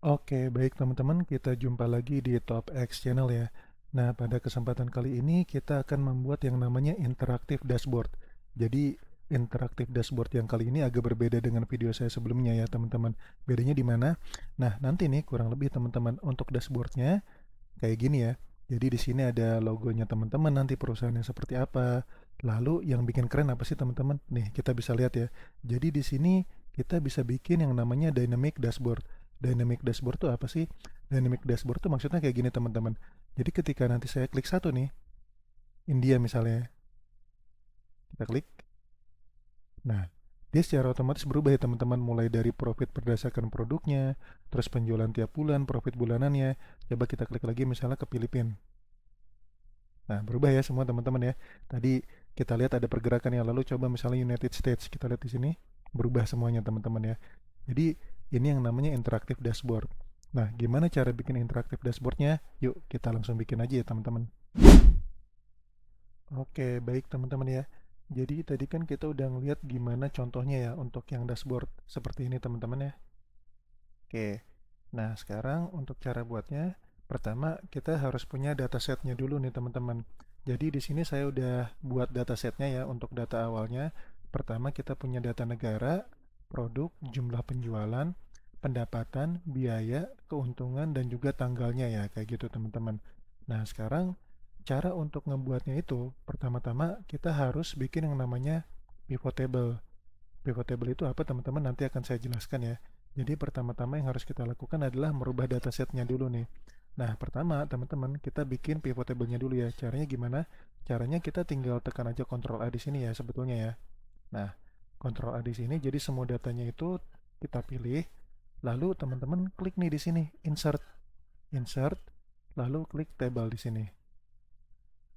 Oke, baik teman-teman, kita jumpa lagi di Top X Channel ya. Nah, pada kesempatan kali ini kita akan membuat yang namanya interaktif dashboard. Jadi, interaktif dashboard yang kali ini agak berbeda dengan video saya sebelumnya ya, teman-teman. Bedanya di mana? Nah, nanti nih kurang lebih teman-teman untuk dashboardnya kayak gini ya. Jadi di sini ada logonya teman-teman, nanti perusahaannya seperti apa. Lalu yang bikin keren apa sih teman-teman? Nih, kita bisa lihat ya. Jadi di sini kita bisa bikin yang namanya dynamic dashboard. Dynamic dashboard itu apa sih? Dynamic dashboard itu maksudnya kayak gini teman-teman. Jadi ketika nanti saya klik satu nih, India misalnya, kita klik. Nah, dia secara otomatis berubah ya teman-teman, mulai dari profit berdasarkan produknya, terus penjualan tiap bulan, profit bulanannya. Coba kita klik lagi misalnya ke Filipina. Nah, berubah ya semua teman-teman ya. Tadi kita lihat ada pergerakan yang lalu, coba misalnya United States, kita lihat di sini, berubah semuanya teman-teman ya. Jadi ini yang namanya interactive dashboard. Nah, gimana cara bikin interactive dashboardnya? Yuk kita langsung bikin aja ya teman-teman. Oke, baik teman-teman ya. Jadi tadi kan kita udah ngeliat gimana contohnya ya untuk yang dashboard seperti ini teman-teman ya. Oke, nah sekarang untuk cara buatnya, pertama kita harus punya datasetnya dulu nih teman-teman. Jadi di sini saya udah buat datasetnya ya untuk data awalnya. Pertama kita punya data negara, produk, jumlah penjualan, pendapatan, biaya, keuntungan, dan juga tanggalnya ya kayak gitu teman-teman. Nah sekarang cara untuk ngebuatnya itu, pertama-tama kita harus bikin yang namanya pivot table. Pivot table itu apa teman-teman? Nanti akan saya jelaskan ya. Jadi pertama-tama yang harus kita lakukan adalah merubah datasetnya dulu nih. Nah, pertama teman-teman kita bikin pivot table-nya dulu ya. Caranya gimana? Caranya kita tinggal tekan aja Ctrl A di sini ya sebetulnya ya. Nah, Ctrl A di sini jadi semua datanya itu kita pilih. Lalu teman-teman klik nih di sini, insert, insert, lalu klik table di sini.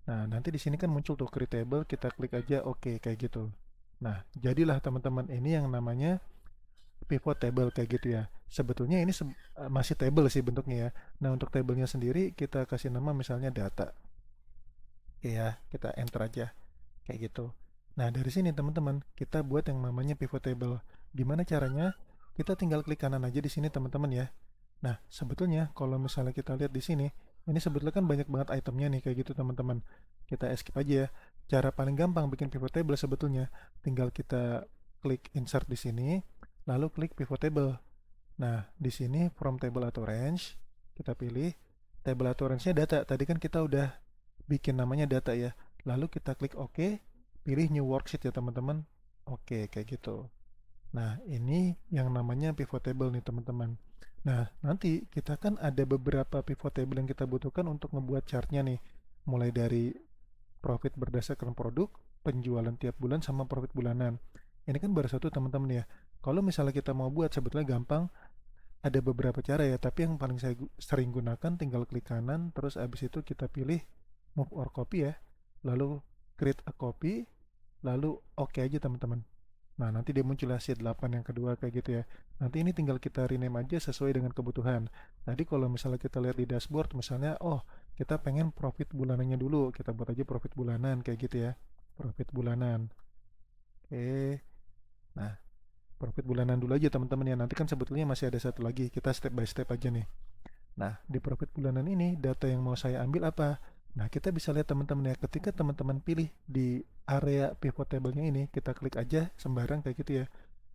Nah, nanti di sini kan muncul tuh create table, kita klik aja oke kayak gitu. Nah, jadilah teman-teman ini yang namanya pivot table kayak gitu ya. Sebetulnya ini masih table sih bentuknya ya. Nah, untuk tablenya sendiri kita kasih nama misalnya data. Oke ya, kita enter aja kayak gitu. Nah, dari sini teman-teman, kita buat yang namanya pivot table. Gimana caranya? Kita tinggal klik kanan aja di sini teman-teman ya. Nah, sebetulnya kalau misalnya kita lihat di sini, ini sebetulnya kan banyak banget itemnya nih kayak gitu teman-teman. Kita escape aja ya. Cara paling gampang bikin pivot table sebetulnya tinggal kita klik insert di sini, lalu klik pivot table. Nah, di sini from table atau range, kita pilih table atau range-nya data. Tadi kan kita udah bikin namanya data ya. Lalu kita klik OK, pilih new worksheet ya teman-teman. Oke, kayak gitu. Nah, ini yang namanya pivot table nih teman-teman. Nah, nanti kita kan ada beberapa pivot table yang kita butuhkan untuk membuat chartnya nih. Mulai dari profit berdasarkan produk, penjualan tiap bulan, sama profit bulanan. Ini kan baru satu teman-teman ya. Kalau misalnya kita mau buat sebetulnya gampang, ada beberapa cara ya, tapi yang paling saya sering gunakan tinggal klik kanan, terus abis itu kita pilih move or copy ya, lalu create a copy, lalu oke aja teman-teman. Nah, nanti dia muncul sheet 8 yang kedua kayak gitu ya. Nanti ini tinggal kita rename aja sesuai dengan kebutuhan. Tadi kalau misalnya kita lihat di dashboard, misalnya, oh kita pengen profit bulanannya dulu, kita buat aja profit bulanan kayak gitu ya. Profit bulanan. Oke. Nah, profit bulanan dulu aja teman-teman ya. Nanti kan sebetulnya masih ada satu lagi. Kita step by step aja nih. Nah, di profit bulanan ini data yang mau saya ambil apa? Nah, kita bisa lihat teman-teman ya, ketika teman-teman pilih di area pivot table-nya ini, kita klik aja sembarang kayak gitu ya.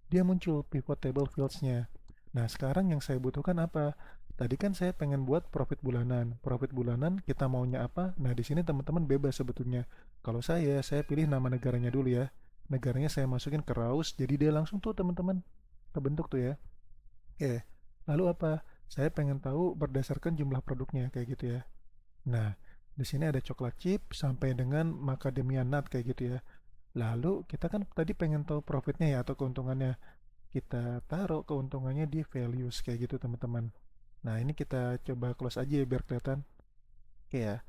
Dia muncul pivot table fields-nya. Nah, sekarang yang saya butuhkan apa? Tadi kan saya pengen buat profit bulanan. Profit bulanan kita maunya apa? Nah, di sini teman-teman bebas sebetulnya. Kalau saya pilih nama negaranya dulu ya. Negaranya saya masukin ke RAUS, jadi dia langsung tuh teman-teman kebentuk tuh ya. Oke, lalu apa? Saya pengen tahu berdasarkan jumlah produknya kayak gitu ya. Nah, di sini ada coklat chip sampai dengan macadamia nut kayak gitu ya. Lalu kita kan tadi pengen tahu profitnya ya atau keuntungannya. Kita taruh keuntungannya di values kayak gitu teman-teman. Nah, ini kita coba close aja ya biar kelihatan. Oke ya.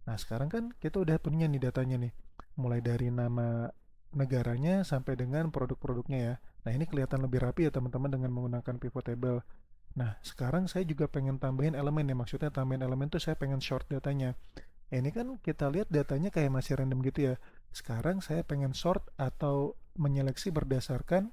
Nah, sekarang kan kita udah punya nih datanya nih. Mulai dari nama negaranya sampai dengan produk-produknya ya. Nah, ini kelihatan lebih rapi ya teman-teman dengan menggunakan pivot table. Nah, sekarang saya juga pengen tambahin elemen ya. Maksudnya tambahin elemen tuh saya pengen short datanya. Ini kan kita lihat datanya kayak masih random gitu ya. Sekarang saya pengen short atau menyeleksi berdasarkan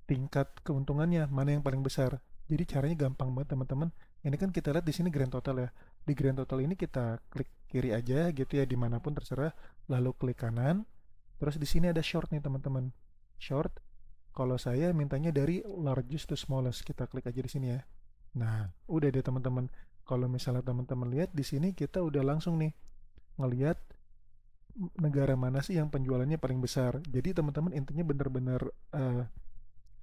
tingkat keuntungannya, mana yang paling besar. Jadi caranya gampang banget teman-teman. Ini kan kita lihat di sini grand total ya. Di grand total ini kita klik kiri aja gitu ya, dimanapun terserah. Lalu klik kanan. Terus di sini ada short nih teman-teman. Short. Kalau saya mintanya dari largest to smallest. Kita klik aja di sini ya. Nah, udah deh teman-teman. Kalau misalnya teman-teman lihat di sini kita udah langsung nih ngelihat negara mana sih yang penjualannya paling besar. Jadi teman-teman intinya benar-benar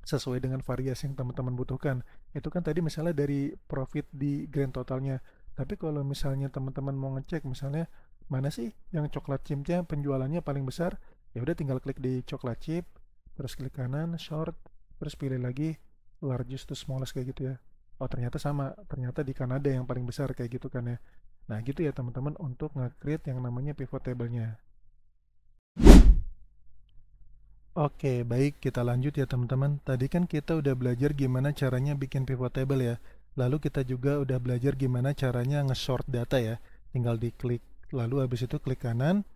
sesuai dengan variasi yang teman-teman butuhkan. Itu kan tadi misalnya dari profit di grand totalnya. Tapi kalau misalnya teman-teman mau ngecek misalnya mana sih yang coklat chipnya penjualannya paling besar, ya udah tinggal klik di coklat chip, terus klik kanan, short, terus pilih lagi largest to smallest kayak gitu ya. Oh ternyata sama, ternyata di Kanada yang paling besar kayak gitu kan ya. Nah gitu ya teman-teman untuk nge-create yang namanya pivot table-nya. Oke, baik, kita lanjut ya teman-teman. Tadi kan kita udah belajar gimana caranya bikin pivot table ya. Lalu kita juga udah belajar gimana caranya nge-sort data ya. Tinggal diklik, lalu habis itu klik kanan,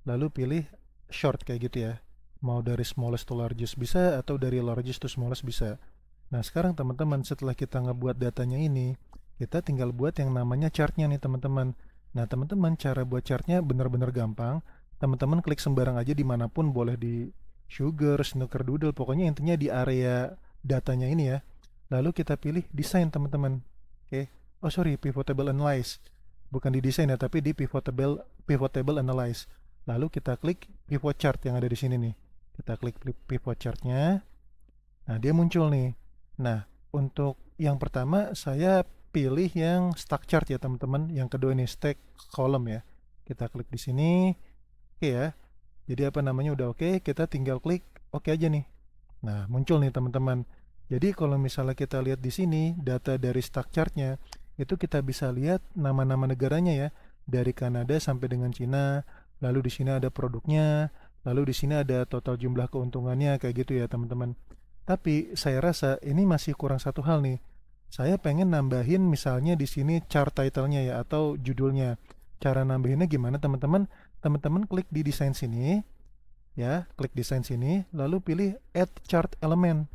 lalu pilih short kayak gitu ya. Mau dari smallest to largest bisa atau dari largest to smallest bisa. Nah, sekarang teman-teman setelah kita ngebuat datanya ini, kita tinggal buat yang namanya chartnya nih teman-teman. Nah, teman-teman cara buat chartnya benar-benar gampang. Teman-teman klik sembarang aja dimanapun, boleh di Sugar, Snickerdoodle, pokoknya intinya di area datanya ini ya. Lalu kita pilih desain teman-teman. Oke. Oh sorry, pivot table analyze. Bukan di desain ya, tapi di pivot table analyze. Lalu kita klik pivot chart yang ada di sini nih. Kita klik pivot chartnya. Nah, dia muncul nih. Nah, untuk yang pertama saya pilih yang stack chart ya teman-teman. Yang kedua ini stack column ya. Kita klik di sini. Oke ya. Jadi apa namanya udah oke, kita tinggal klik oke aja nih. Nah, muncul nih teman-teman. Jadi kalau misalnya kita lihat di sini data dari stack chartnya, itu kita bisa lihat nama-nama negaranya ya, dari Kanada sampai dengan Cina. Lalu di sini ada produknya, lalu di sini ada total jumlah keuntungannya kayak gitu ya teman-teman. Tapi saya rasa ini masih kurang satu hal nih. Saya pengen nambahin misalnya di sini chart title-nya ya atau judulnya. Cara nambahinnya gimana teman-teman? Teman-teman klik di desain sini ya, klik desain sini, lalu pilih add chart element.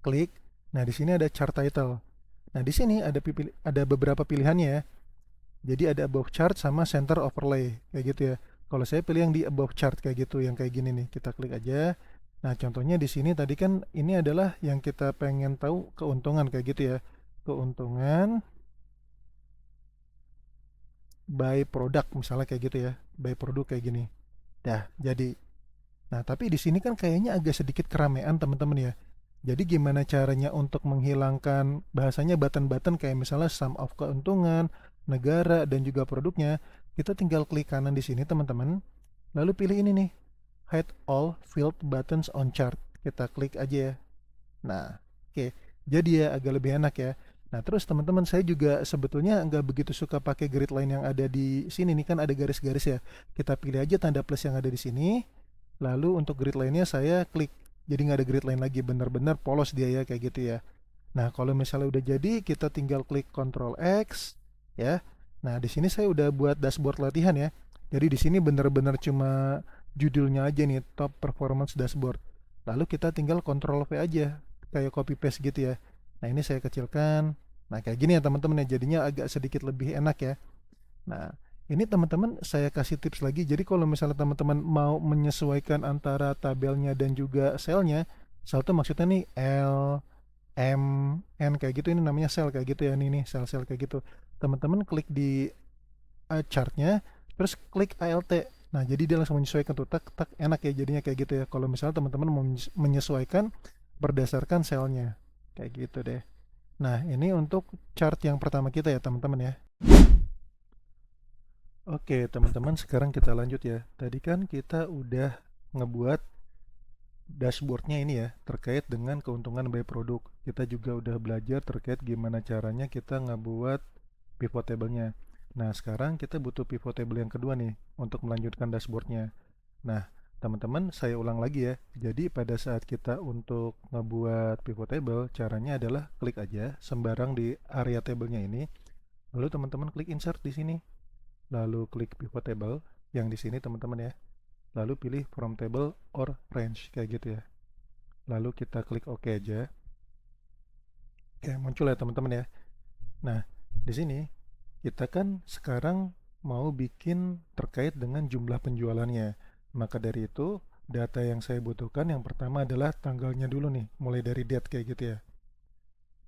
Klik. Nah, di sini ada chart title. Nah, di sini ada beberapa pilihannya ya. Jadi ada above chart sama center overlay kayak gitu ya. Kalau saya pilih yang di above chart kayak gitu, yang kayak gini nih. Kita klik aja. Nah, contohnya di sini tadi kan ini adalah yang kita pengen tahu keuntungan kayak gitu ya. Keuntungan by product misalnya kayak gitu ya. By produk kayak gini. Dah, jadi. Nah, tapi di sini kan kayaknya agak sedikit keramaian teman-teman ya. Jadi gimana caranya untuk menghilangkan bahasanya button-button kayak misalnya sum of keuntungan, negara, dan juga produknya. Kita tinggal klik kanan di sini teman-teman. Lalu pilih ini nih, hide all filled buttons on chart. Kita klik aja ya. Nah, oke. Jadi ya agak lebih enak ya. Nah, terus teman-teman saya juga sebetulnya nggak begitu suka pakai grid line yang ada di sini nih kan ada garis-garis ya. Kita pilih aja tanda plus yang ada di sini. Lalu untuk grid line-nya saya klik. Jadi nggak ada grid line lagi, benar-benar polos dia ya kayak gitu ya. Nah, kalau misalnya udah jadi, kita tinggal klik Ctrl X ya. Nah, di sini saya udah buat dashboard latihan ya. Jadi di sini benar-benar cuma judulnya aja nih, Top Performance Dashboard. Lalu kita tinggal Ctrl V aja, kayak copy paste gitu ya. Nah, ini saya kecilkan. Nah, kayak gini ya teman-teman ya, jadinya agak sedikit lebih enak ya. Nah, ini teman-teman saya kasih tips lagi. Jadi kalau misalnya teman-teman mau menyesuaikan antara tabelnya dan juga selnya, sel itu maksudnya nih L, M, N kayak gitu, ini namanya sel kayak gitu ya, nih sel-sel kayak gitu. Teman-teman klik di chartnya, terus klik ALT. Nah, jadi dia langsung menyesuaikan tuh, tak tak enak ya jadinya kayak gitu ya. Kalau misalnya teman-teman mau menyesuaikan berdasarkan selnya, kayak gitu deh. Nah, ini untuk chart yang pertama kita ya teman-teman ya. Oke, teman-teman, sekarang kita lanjut ya. Tadi kan kita udah ngebuat dashboardnya ini ya, terkait dengan keuntungan by produk. Kita juga udah belajar terkait gimana caranya kita ngebuat pivot table-nya. Nah, sekarang kita butuh pivot table yang kedua nih, untuk melanjutkan dashboardnya. Nah, teman-teman, saya ulang lagi ya. Jadi, pada saat kita untuk ngebuat pivot table, caranya adalah klik aja sembarang di area table-nya ini. Lalu teman-teman klik insert di sini. Lalu klik pivot table yang di sini teman-teman ya. Lalu pilih from table or range kayak gitu ya. Lalu kita klik OK aja. Oke, muncul ya teman-teman ya. Nah, di sini kita kan sekarang mau bikin terkait dengan jumlah penjualannya. Maka dari itu, data yang saya butuhkan yang pertama adalah tanggalnya dulu nih, mulai dari date kayak gitu ya.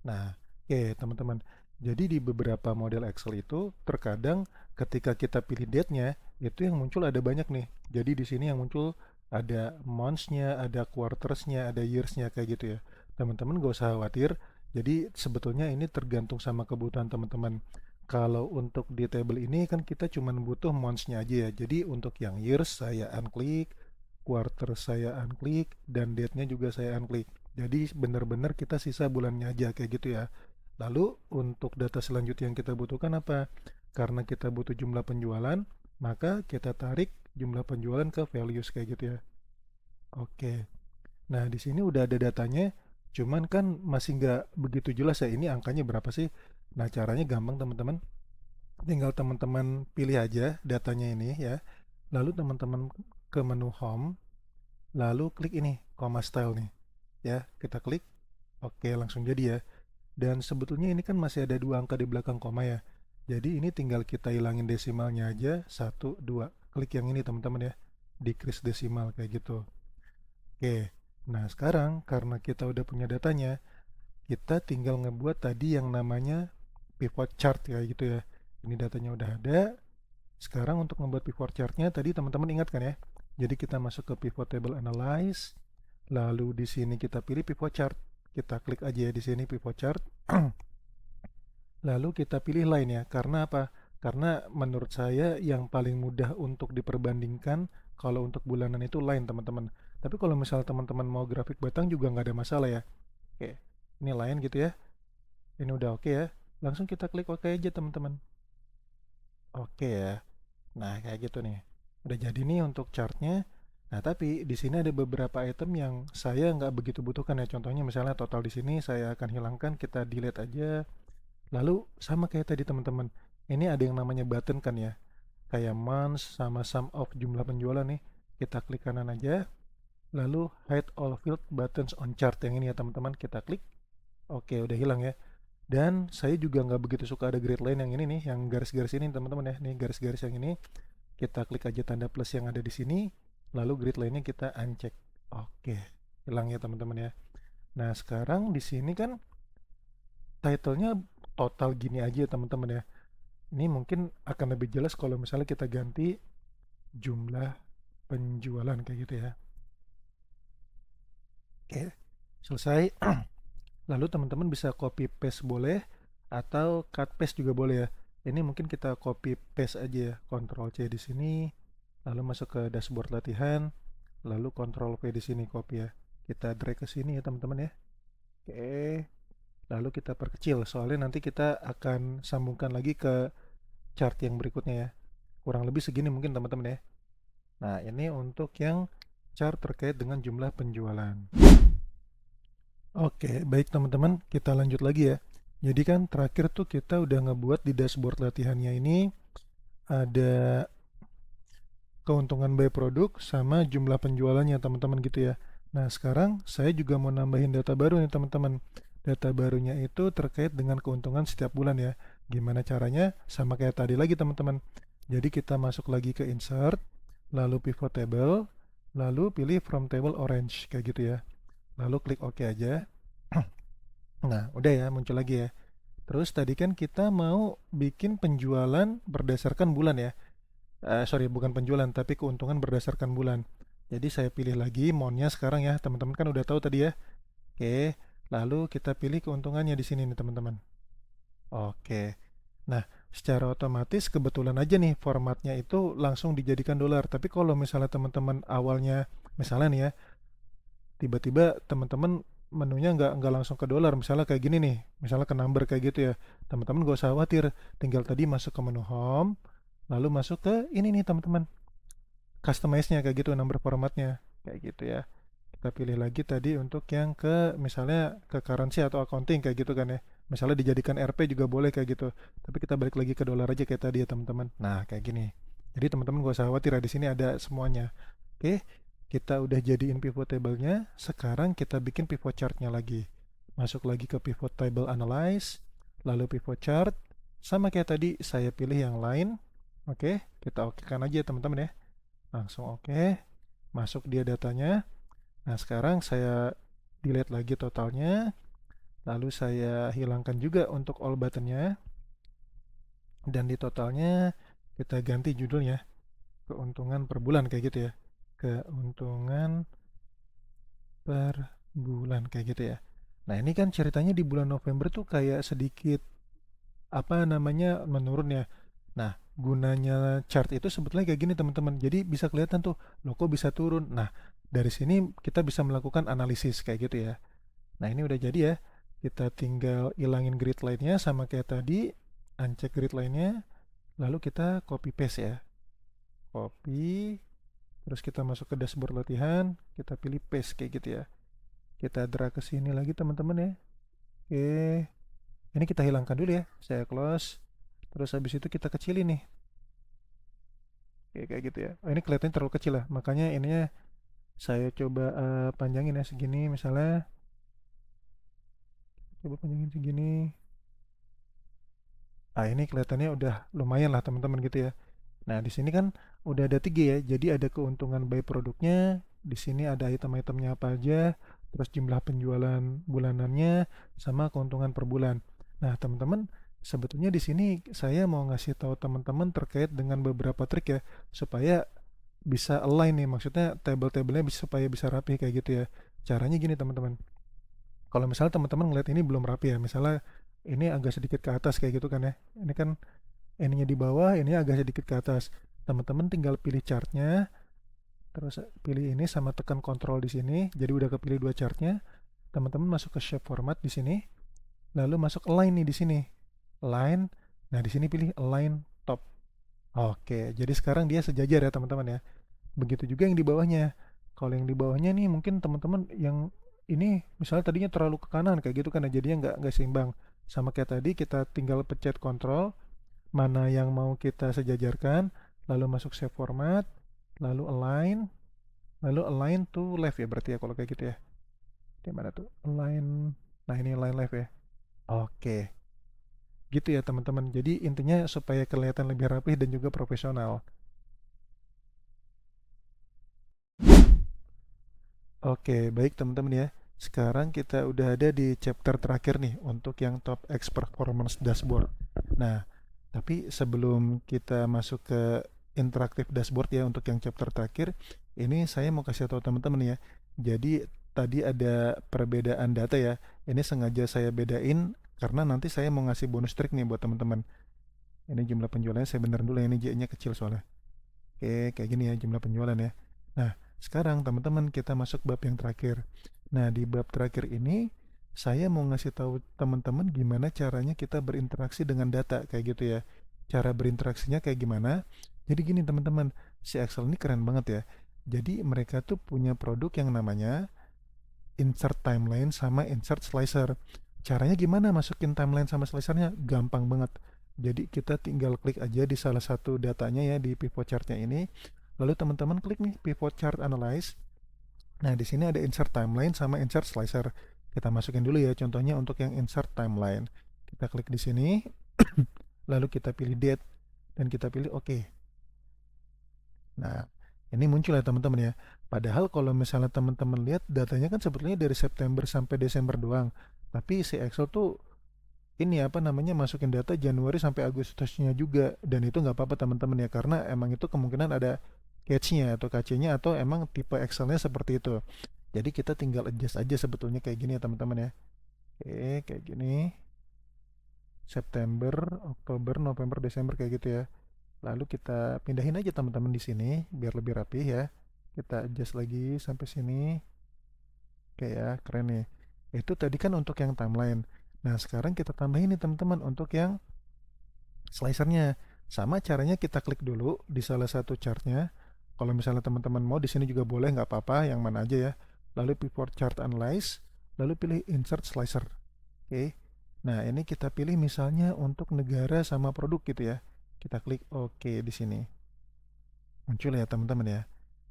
Nah, oke teman-teman. Jadi di beberapa model Excel itu terkadang ketika kita pilih date-nya, itu yang muncul ada banyak nih. Jadi di sini yang muncul ada months-nya, ada quarters-nya, ada years-nya kayak gitu ya. Teman-teman gak usah khawatir. Jadi sebetulnya ini tergantung sama kebutuhan teman-teman. Kalau untuk di table ini kan kita cuma butuh months-nya aja ya. Jadi untuk yang years saya unklik, quarter saya unklik, dan date-nya juga saya unklik. Jadi benar-benar kita sisa bulannya aja kayak gitu ya. Lalu untuk data selanjutnya yang kita butuhkan apa? Karena kita butuh jumlah penjualan, maka kita tarik jumlah penjualan ke values kayak gitu ya. Oke. Nah, di sini udah ada datanya, cuman kan masih nggak begitu jelas ya ini angkanya berapa sih. Nah, caranya gampang teman-teman. Tinggal teman-teman pilih aja datanya ini ya. Lalu teman-teman ke menu home, lalu klik ini, comma style nih. Ya, kita klik. Oke, langsung jadi ya. Dan sebetulnya ini kan masih ada dua angka di belakang koma ya. Jadi ini tinggal kita hilangin desimalnya aja, satu, dua. Klik yang ini teman-teman ya. Decrease desimal kayak gitu. Oke, nah sekarang karena kita udah punya datanya, kita tinggal ngebuat tadi yang namanya pivot chart kayak gitu ya. Ini datanya udah ada. Sekarang untuk membuat pivot chartnya tadi teman-teman ingat kan ya. Jadi kita masuk ke pivot table analyze, lalu di sini kita pilih pivot chart. Kita klik aja ya di sini pivot chart. Lalu kita pilih line ya. Karena apa? Karena menurut saya yang paling mudah untuk diperbandingkan kalau untuk bulanan itu line teman-teman. Tapi kalau misal teman-teman mau grafik batang juga nggak ada masalah ya. Oke, ini line gitu ya. Ini udah oke ya. Langsung kita klik oke aja teman-teman. Oke ya. Nah kayak gitu nih. Udah jadi nih untuk chartnya. Nah tapi di sini ada beberapa item yang saya nggak begitu butuhkan ya. Contohnya misalnya total di sini saya akan hilangkan. Kita delete aja. Lalu sama kayak tadi teman-teman, ini ada yang namanya button kan ya, kayak months sama sum of jumlah penjualan nih. Kita klik kanan aja, lalu hide all field buttons on chart yang ini ya teman-teman, kita klik. Oke, udah hilang ya. Dan saya juga nggak begitu suka ada grid line yang ini nih, yang garis-garis ini teman-teman ya. Nih garis-garis yang ini, kita klik aja tanda plus yang ada di sini, lalu grid line-nya kita uncheck. Oke, hilang ya teman-teman ya. Nah sekarang di sini kan title-nya total gini aja teman-teman ya. Ini mungkin akan lebih jelas kalau misalnya kita ganti jumlah penjualan kayak gitu ya. Oke, selesai. Lalu teman-teman bisa copy paste boleh atau cut paste juga boleh ya. Ini mungkin kita copy paste aja ya. Ctrl C di sini, lalu masuk ke dashboard latihan, lalu Ctrl V di sini copy ya. Kita drag ke sini ya teman-teman ya. Oke, lalu kita perkecil soalnya nanti kita akan sambungkan lagi ke chart yang berikutnya ya. Kurang lebih segini mungkin teman-teman ya. Nah, ini untuk yang chart terkait dengan jumlah penjualan. Oke, baik teman-teman, kita lanjut lagi ya. Jadi kan terakhir tuh kita udah ngebuat di dashboard latihannya ini ada keuntungan by produk sama jumlah penjualannya teman-teman gitu ya. Nah, sekarang saya juga mau nambahin data baru nih teman-teman. Data barunya itu terkait dengan keuntungan setiap bulan ya. Gimana caranya? Sama kayak tadi lagi teman-teman. Jadi kita masuk lagi ke insert, lalu pivot table, lalu pilih from table orange kayak gitu ya. Lalu klik OK aja. Nah, udah ya muncul lagi ya. Terus tadi kan kita mau bikin penjualan berdasarkan bulan ya. Sorry, bukan penjualan tapi keuntungan berdasarkan bulan. Jadi saya pilih lagi monnya sekarang ya. Teman-teman kan udah tahu tadi ya. Oke, lalu kita pilih keuntungannya di sini nih teman-teman. Oke. Nah, secara otomatis kebetulan aja nih formatnya itu langsung dijadikan dolar. Tapi kalau misalnya teman-teman awalnya, misalnya nih ya, tiba-tiba teman-teman menunya nggak langsung ke dolar, misalnya kayak gini nih, misalnya ke number kayak gitu ya, teman-teman gak usah khawatir, tinggal tadi masuk ke menu home, lalu masuk ke ini nih teman-teman, customize-nya kayak gitu, number formatnya kayak gitu ya. Kita pilih lagi tadi untuk yang ke misalnya ke currency atau accounting kayak gitu kan ya. Misalnya dijadikan RP juga boleh kayak gitu. Tapi kita balik lagi ke dolar aja kayak tadi ya teman-teman. Nah, kayak gini. Jadi teman-teman gak usah khawatir ya, di sini ada semuanya. Oke, kita udah jadiin pivot table-nya. Sekarang kita bikin pivot chart-nya lagi. masuk lagi ke pivot table analyze, lalu pivot chart, sama kayak tadi saya pilih yang lain. Oke, kita okekan aja teman-teman ya. Langsung oke, masuk dia datanya. Nah, sekarang saya delete lagi totalnya, lalu saya hilangkan juga untuk all buttonnya, dan di totalnya kita ganti judulnya, keuntungan per bulan kayak gitu ya. Keuntungan per bulan kayak gitu ya. Nah, ini kan ceritanya di bulan November tuh kayak sedikit apa namanya menurun ya. Nah, gunanya chart itu sebetulnya kayak gini teman-teman. Jadi bisa kelihatan tuh, loh kok bisa turun. Nah, dari sini kita bisa melakukan analisis kayak gitu ya. Nah, ini udah jadi ya. Kita tinggal ilangin grid line-nya sama kayak tadi, uncheck grid line-nya, lalu kita copy paste ya. Copy, terus kita masuk ke dashboard latihan, kita pilih paste kayak gitu ya. Kita drag ke sini lagi teman-teman ya. Oke, ini kita hilangkan dulu ya. Saya close. Terus habis itu kita kecilin nih. Oke, kayak gitu ya. Oh, ini kelihatannya terlalu kecil lah. Makanya ininya saya coba panjangin ya segini misalnya. Coba panjangin segini. Ah, ini kelihatannya udah lumayan lah teman-teman gitu ya. Nah, di sini kan udah ada 3 ya. Jadi ada keuntungan by produknya, di sini ada item-itemnya apa aja, terus jumlah penjualan bulanannya, sama keuntungan per bulan. Nah, teman-teman, sebetulnya di sini saya mau ngasih tahu teman-teman terkait dengan beberapa trik ya, supaya bisa align nih, maksudnya table-tablenya bisa, supaya bisa rapi kayak gitu ya. Caranya gini teman-teman. Kalau misalnya teman-teman ngeliat ini belum rapi ya, misalnya ini agak sedikit ke atas kayak gitu kan ya. Ini kan ininya di bawah, ini agak sedikit ke atas. Teman-teman tinggal pilih chartnya, terus pilih ini sama tekan kontrol di sini. Jadi udah kepilih dua chartnya. Teman-teman masuk ke shape format di sini, lalu masuk align nih di sini. Align. Nah, di sini pilih align top. Oke, jadi sekarang dia sejajar ya teman-teman ya. Begitu juga yang di bawahnya. Kalau yang di bawahnya nih mungkin teman-teman yang ini misalnya tadinya terlalu ke kanan kayak gitu kan ya, jadinya nggak seimbang. Sama kayak tadi kita tinggal pencet kontrol mana yang mau kita sejajarkan, lalu masuk save format, lalu align to left ya berarti ya kalau kayak gitu ya. Di mana tuh? Align. Nah, ini align left ya. Oke. Gitu ya teman-teman. Jadi intinya supaya kelihatan lebih rapih dan juga profesional. Oke, baik teman-teman ya. Sekarang kita udah ada di chapter terakhir nih untuk yang top X performance dashboard. Nah, tapi sebelum kita masuk ke interaktif dashboard ya untuk yang chapter terakhir, ini saya mau kasih tahu teman-teman ya. Jadi tadi ada perbedaan data ya. Ini sengaja saya bedain karena nanti saya mau ngasih bonus trik nih buat teman-teman. Ini jumlah penjualannya saya benerin dulu ya, ini J-nya kecil soalnya. Oke, kayak gini ya jumlah penjualan ya. Nah, sekarang teman-teman kita masuk bab yang terakhir. Nah, di bab terakhir ini saya mau ngasih tahu teman-teman gimana caranya kita berinteraksi dengan data kayak gitu ya. Cara berinteraksinya kayak gimana? Jadi gini teman-teman, si Excel ini keren banget ya. Jadi mereka tuh punya produk yang namanya insert timeline sama insert slicer. Caranya gimana masukin timeline sama slicernya? Gampang banget. Jadi kita tinggal klik aja di salah satu datanya ya di pivot chartnya ini. Lalu teman-teman klik nih pivot chart analyze. Nah, di sini ada insert timeline sama insert slicer. Kita masukin dulu ya contohnya untuk yang insert timeline. Kita klik di sini. Lalu kita pilih date dan kita pilih oke. Nah, ini muncul ya teman-teman ya. Padahal kalau misalnya teman-teman lihat datanya kan sebetulnya dari September sampai Desember doang. Tapi si Excel tuh ini apa namanya masukin data Januari sampai Agustusnya juga, dan itu nggak apa-apa teman-teman ya, karena emang itu kemungkinan ada catch-nya atau KC-nya atau emang tipe Excel-nya seperti itu. Jadi kita tinggal adjust aja sebetulnya kayak gini ya teman-teman ya. Oke, kayak gini. September, Oktober, November, Desember kayak gitu ya. Lalu kita pindahin aja teman-teman di sini biar lebih rapi ya. Kita adjust lagi sampai sini. Oke ya, keren nih. Itu tadi kan untuk yang timeline. Nah, sekarang kita tambahin nih teman-teman untuk yang slicernya. Sama caranya kita klik dulu di salah satu chartnya. Kalau misalnya teman-teman mau di sini juga boleh, nggak apa-apa, yang mana aja ya. Lalu pivot chart analyze, lalu pilih insert slicer. Oke. Nah, ini kita pilih misalnya untuk negara sama produk gitu ya. Kita klik oke di sini. Muncul ya teman-teman ya.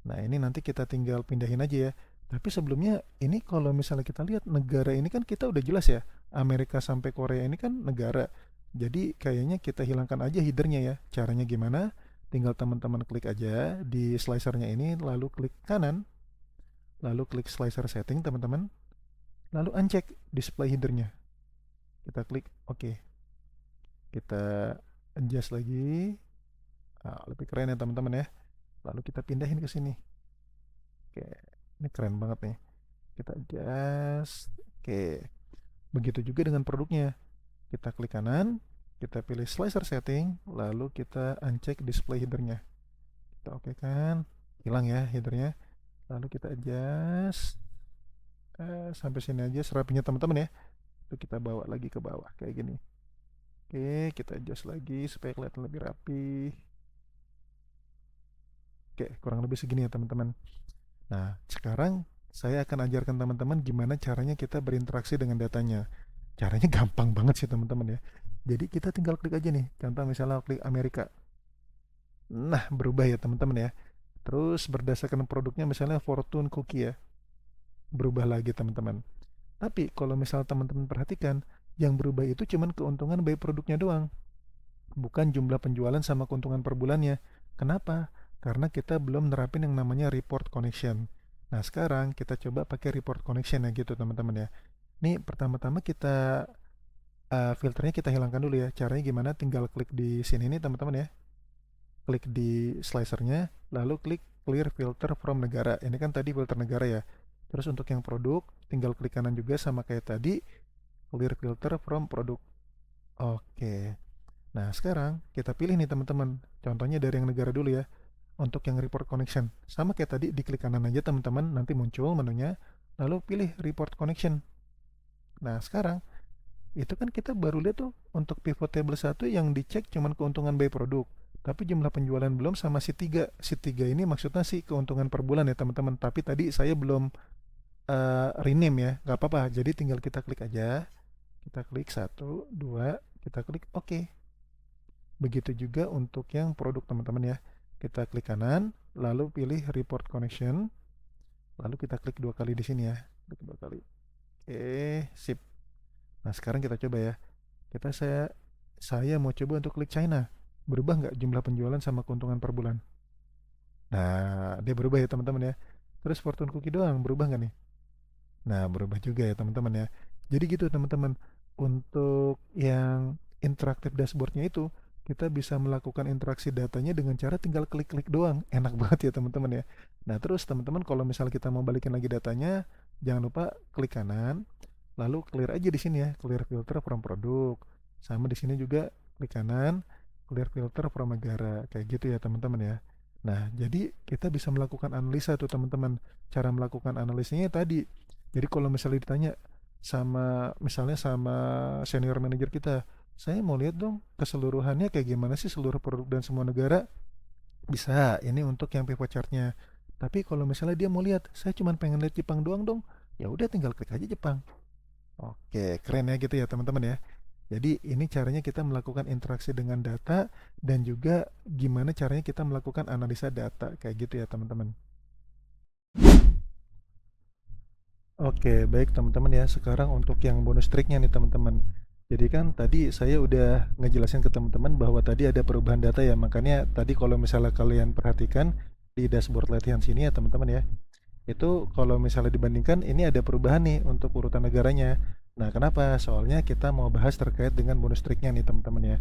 Nah, ini nanti kita tinggal pindahin aja ya. Tapi sebelumnya ini kalau misalnya kita lihat negara ini kan kita udah jelas ya, Amerika sampai Korea ini kan negara. Jadi kayaknya kita hilangkan aja headernya ya. Caranya gimana? Tinggal teman-teman klik aja di slicernya ini, lalu klik kanan, lalu klik slicer setting teman-teman, lalu uncheck display headernya. Kita klik oke. Kita adjust lagi. Lebih keren ya teman-teman ya. Lalu kita pindahin ke sini. Oke, ini keren banget nih. Kita adjust. Oke, begitu juga dengan produknya. Kita klik kanan, kita pilih slicer setting, lalu kita uncheck display headernya. Kita oke kan, hilang ya headernya. Lalu kita adjust sampai sini aja serapinya teman-teman ya. Itu kita bawa lagi ke bawah kayak gini. Oke, kita adjust lagi supaya kelihatan lebih rapi. Oke, kurang lebih segini ya teman-teman. Nah, sekarang saya akan ajarkan teman-teman gimana caranya kita berinteraksi dengan datanya. Caranya gampang banget sih teman-teman ya. Jadi kita tinggal klik aja nih. Contoh misalnya klik Amerika. Nah, berubah ya teman-teman ya. Terus berdasarkan produknya misalnya Fortune Cookie ya. Berubah lagi teman-teman. Tapi kalau misalnya teman-teman perhatikan, yang berubah itu cuman keuntungan by produknya doang. Bukan jumlah penjualan sama keuntungan per bulannya. Kenapa? Karena kita belum nerapin yang namanya report connection. Nah, sekarang kita coba pakai report connection ya gitu teman-teman ya. Nih, pertama-tama kita filternya kita hilangkan dulu ya. Caranya gimana? Tinggal klik di sini nih teman-teman ya. Klik di slicernya, lalu klik clear filter from negara. Ini kan tadi filter negara ya. Terus untuk yang produk, tinggal klik kanan juga sama kayak tadi, clear filter from produk. Oke. Nah, sekarang kita pilih nih teman-teman. Contohnya dari yang negara dulu ya. Untuk yang report connection, sama kayak tadi, diklik kanan aja teman-teman, nanti muncul menunya, lalu pilih report connection. Nah, sekarang itu kan kita baru lihat tuh untuk pivot table 1 yang dicek cuman keuntungan by produk. Tapi jumlah penjualan belum sama si 3. Si 3 ini maksudnya sih keuntungan per bulan ya teman-teman. Tapi tadi saya belum rename ya, nggak apa-apa. Jadi tinggal kita klik aja. Kita klik 1, 2, kita klik oke. Begitu juga untuk yang produk teman-teman ya. Kita klik kanan, lalu pilih report connection, lalu kita klik 2 kali di sini ya. Klik 2 kali. Oke, sip. Nah, sekarang kita coba ya. Saya mau coba untuk klik China. Berubah nggak jumlah penjualan sama keuntungan per bulan? Nah, dia berubah ya teman-teman ya. Terus Fortune Cookie doang, berubah nggak nih? Nah, berubah juga ya teman-teman ya. Jadi gitu teman-teman. Untuk yang interaktif dashboardnya itu, kita bisa melakukan interaksi datanya dengan cara tinggal klik-klik doang. Enak banget ya teman-teman ya. Nah, terus teman-teman kalau misalnya kita mau balikin lagi datanya, jangan lupa klik kanan, lalu clear aja di sini ya, clear filter from produk. Sama di sini juga klik kanan, clear filter from negara. Kayak gitu ya teman-teman ya. Nah, jadi kita bisa melakukan analisa tuh teman-teman. Cara melakukan analisanya tadi. Jadi kalau misalnya ditanya misalnya sama senior manager kita, saya mau lihat dong keseluruhannya kayak gimana sih seluruh produk dan semua negara. Bisa, ini untuk yang pivot chartnya. Tapi kalau misalnya dia mau lihat, saya cuma pengen lihat Jepang doang dong, ya udah tinggal klik aja Jepang. Oke, keren ya gitu ya teman-teman ya. Jadi ini caranya kita melakukan interaksi dengan data dan juga gimana caranya kita melakukan analisa data kayak gitu ya teman-teman. Oke, baik teman-teman ya. Sekarang untuk yang bonus triknya nih teman-teman. Jadi kan tadi saya udah ngejelasin ke teman-teman bahwa tadi ada perubahan data ya. Makanya tadi kalau misalnya kalian perhatikan di dashboard latihan sini ya teman-teman ya. Itu kalau misalnya dibandingkan ini ada perubahan nih untuk urutan negaranya. Nah, kenapa? Soalnya kita mau bahas terkait dengan bonus triknya nih teman-teman ya.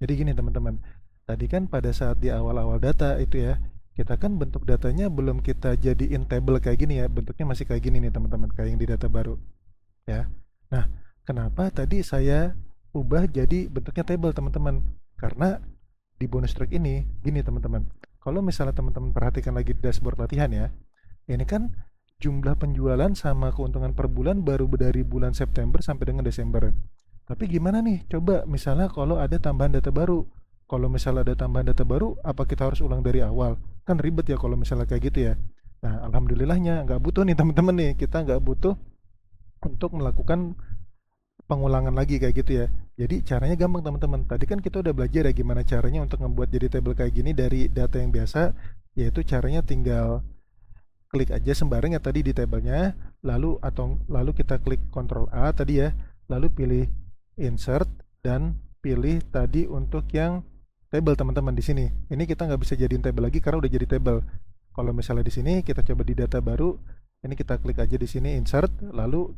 Jadi gini teman-teman. Tadi kan pada saat di awal-awal data itu ya, kita kan bentuk datanya belum kita jadiin table kayak gini ya, bentuknya masih kayak gini nih teman-teman, kayak yang di data baru ya. Nah, kenapa tadi saya ubah jadi bentuknya table teman-teman? Karena di bonus track ini gini teman-teman, kalau misalnya teman-teman perhatikan lagi di dashboard latihan ya, ini kan jumlah penjualan sama keuntungan per bulan baru dari bulan September sampai dengan Desember. Tapi gimana nih, coba misalnya kalau ada tambahan data baru. Kalau misalnya ada tambahan data baru, apa kita harus ulang dari awal? Kan ribet ya kalau misalnya kayak gitu ya. Nah, alhamdulillahnya nggak butuh nih teman-teman nih. Kita nggak butuh untuk melakukan pengulangan lagi kayak gitu ya. Jadi caranya gampang teman-teman. Tadi kan kita udah belajar ya gimana caranya untuk membuat jadi table kayak gini dari data yang biasa, yaitu caranya tinggal klik aja sembarang ya tadi di tabelnya, lalu kita klik Ctrl A tadi ya, lalu pilih insert dan pilih tadi untuk yang table teman-teman di sini. Ini kita nggak bisa jadiin table lagi karena udah jadi table. Kalau misalnya di sini kita coba di data baru, ini kita klik aja di sini insert, lalu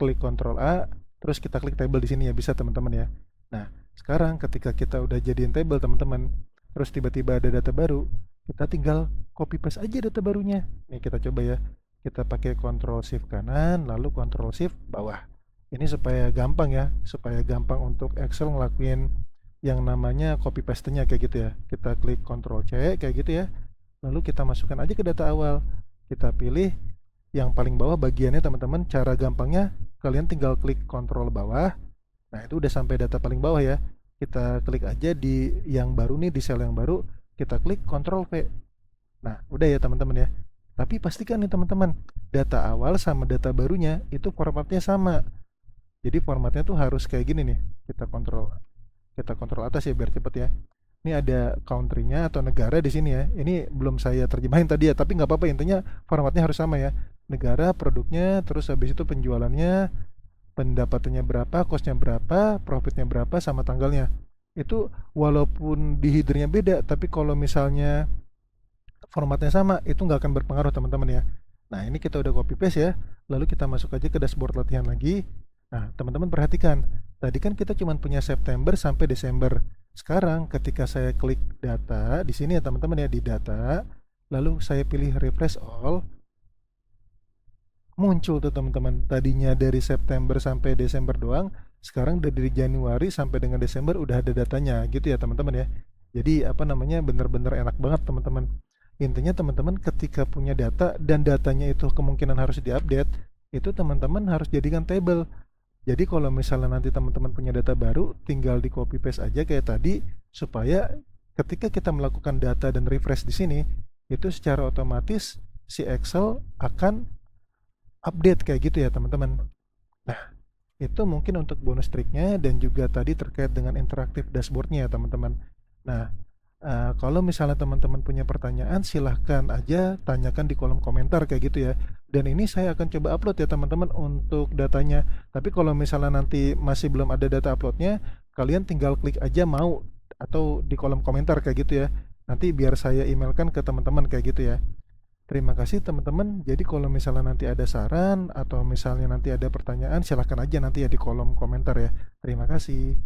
klik Ctrl A, terus kita klik table di sini ya bisa teman-teman ya. Nah, sekarang ketika kita udah jadiin table teman-teman, terus tiba-tiba ada data baru, kita tinggal copy paste aja data barunya. Nih kita coba ya. Kita pakai Ctrl Shift kanan, lalu Ctrl Shift bawah. Ini supaya gampang ya, supaya gampang untuk Excel ngelakuin yang namanya copy paste-nya kayak gitu ya. Kita klik Ctrl C kayak gitu ya. Lalu kita masukkan aja ke data awal. Kita pilih yang paling bawah bagiannya teman-teman. Cara gampangnya kalian tinggal klik Ctrl bawah. Nah, itu udah sampai data paling bawah ya. Kita klik aja di yang baru nih, di sel yang baru, kita klik Ctrl V. Nah, udah ya teman-teman ya. Tapi pastikan nih teman-teman, data awal sama data barunya itu formatnya sama. Jadi formatnya tuh harus kayak gini nih. Kita kontrol atas ya biar cepet ya. Ini ada country-nya atau negara di sini ya. Ini belum saya terjemahin tadi ya, tapi nggak apa-apa, intinya formatnya harus sama ya. Negara, produknya, terus habis itu penjualannya, pendapatannya berapa, cost-nya berapa, profitnya berapa, sama tanggalnya. Itu walaupun di header-nya beda, tapi kalau misalnya formatnya sama, itu nggak akan berpengaruh teman-teman ya. Nah, ini kita udah copy paste ya. Lalu kita masuk aja ke dashboard latihan lagi. Nah, teman-teman perhatikan, tadi kan kita cuma punya September sampai Desember. Sekarang ketika saya klik data di sini ya teman-teman ya, di data, lalu saya pilih refresh all, muncul tuh teman-teman. Tadinya dari September sampai Desember doang, sekarang dari Januari sampai dengan Desember udah ada datanya gitu ya teman-teman ya. Jadi apa namanya, bener-bener enak banget teman-teman. Intinya teman-teman ketika punya data dan datanya itu kemungkinan harus diupdate, itu teman-teman harus jadikan table. Jadi kalau misalnya nanti teman-teman punya data baru, tinggal di copy paste aja kayak tadi, supaya ketika kita melakukan data dan refresh di sini, itu secara otomatis si Excel akan update kayak gitu ya teman-teman. Nah, itu mungkin untuk bonus triknya dan juga tadi terkait dengan interaktif dashboardnya ya teman-teman. Nah, kalau misalnya teman-teman punya pertanyaan, silahkan aja tanyakan di kolom komentar kayak gitu ya. Dan ini saya akan coba upload ya teman-teman untuk datanya. Tapi kalau misalnya nanti masih belum ada data uploadnya, kalian tinggal klik aja mau atau di kolom komentar kayak gitu ya. Nanti biar saya emailkan ke teman-teman kayak gitu ya. Terima kasih teman-teman. Jadi kalau misalnya nanti ada saran atau misalnya nanti ada pertanyaan, silahkan aja nanti ya di kolom komentar ya. Terima kasih.